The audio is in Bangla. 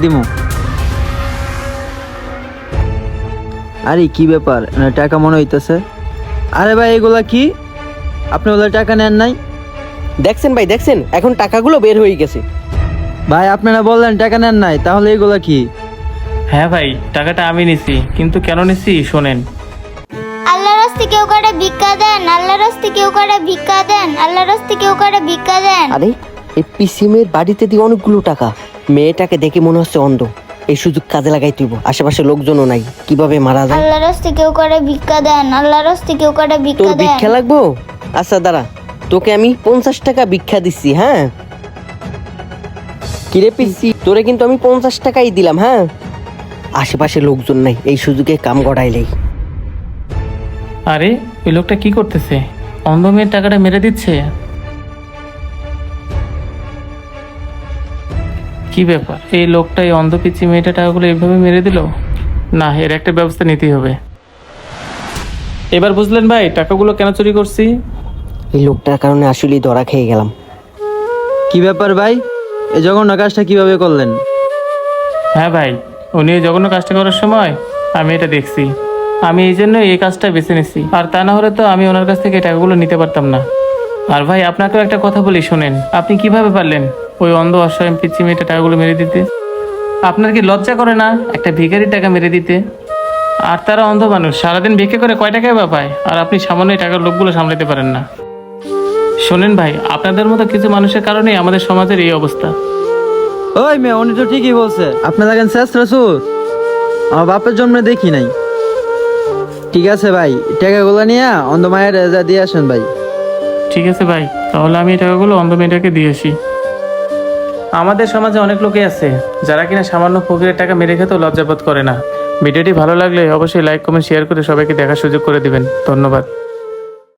দিমু। আরে কি ব্যাপার, টাকা মনে হইতেছে। আরে ভাই এগুলা কি? আপনি ওগুলা টাকা নেন নাই? দেখছেন ভাই, দেখছেন এখন টাকাগুলো বের হয়ে গেছে। ভাই আপনারা বললেন টাকা নেন নাই, তাহলে এগুলা কি? হ্যাঁ ভাই, টাকাটা আমি নিছি, কিন্তু কেন নিছি শোনেন। আল্লাহর রাস্তে কেউ করে ভিক্ষা দেন, আল্লাহর রাস্তে কেউ করে ভিক্ষা দেন, আল্লাহর রাস্তে কেউ করে ভিক্ষা দেন। আরে এই পিসিমের বাড়িতে দিয়ে অনেকগুলো টাকা, মেয়েটাকে দেখে মনে হচ্ছে অন্ধ। এই সুযোগ কাজে লাগাই তুইব, আশেপাশে লোকজনও নাই, কিভাবে মারা যায়। আল্লাহর রাস্তে কেউ করে ভিক্ষা দেন, আল্লাহর রাস্তে কেউ করে তোর ভিক্ষা দেন। ভিক্ষা লাগবো? আচ্ছা দাঁড়া, তোকে আমি 50 টাকা ভিক্ষা দিচ্ছি। হ্যাঁ কিরে পিসি, তোরে কিন্তু আমি 50 টাকাই দিলাম। হ্যাঁ আশেপাশে লোকজন নাই, এই সুযোগে কাম গড়াইলেই। আরে ওই লোকটা কি করতেছে? অন্ধ মেয়ের টাকাটা মেরে দিচ্ছে। কি ব্যাপার, এই লোকটা এই অন্ধ পিচ্ছি মেয়েটা টাকাগুলো এইভাবে মেরে দিল? না, এর একটা ব্যবস্থা নিতেই হবে। এবার বুঝলেন ভাই টাকাগুলো কেন চুরি করছি? এই লোকটার কারণে আসলেই ধরা খেয়ে গেলাম। কি ব্যাপার ভাই, এই জঘন্য কাজটা কিভাবে করলেন? হ্যাঁ ভাই, উনি এই জঘন্য কাজটা করার সময় আমি এটা দেখছি। আমি এই জন্য এই কাজটা বেছে নিছি, আর তা না হলে তো আমি ওনার কাছ থেকে এই টাকাগুলো নিতে পারতাম না। আর ভাই আপনাকেও একটা কথা বলি শোনেন, আপনি কিভাবে পারলেন ওই অন্ধ অসহায় পিচ্ছি মেয়েটা টাকাগুলো মেরে দিতে? আপনার কি লজ্জা করে না একটা ভিখারির টাকা মেরে দিতে? আর তারা অন্ধ মানুষ, সারাদিন ভিক্ষা করে কয় টাকায় বা পায়, আর আপনি সামান্য এই টাকার লোকগুলো সামলাতে পারেন না। শোনেন ভাই, আপনাদের মতো কিছু মানুষের কারণেই আমাদের সমাজের এই অবস্থা। ওই মেয়ে, উনি তো ঠিকই বলছে। আপনার লাগেন শেষ রসুর, আমার বাপের জন্ম দেখি নাই। ঠিক আছে ভাই, টাকাগুলো নিয়ে অন্ধ মায়ের যা দিয়ে আসেন ভাই। ঠিক আছে ভাই, তাহলে আমি এই টাকাগুলো অন্ধ মেয়েটাকে দিয়ে আসি। আমাদের সমাজে অনেক লোকই আছে যারা কিনা সামান্য ফকিরের টাকা মেরে খেতেও লজ্জাবোধ করে না। ভিডিওটি ভালো লাগলে অবশ্যই লাইক কমেন্ট শেয়ার করে সবাইকে দেখার সুযোগ করে দিবেন। ধন্যবাদ।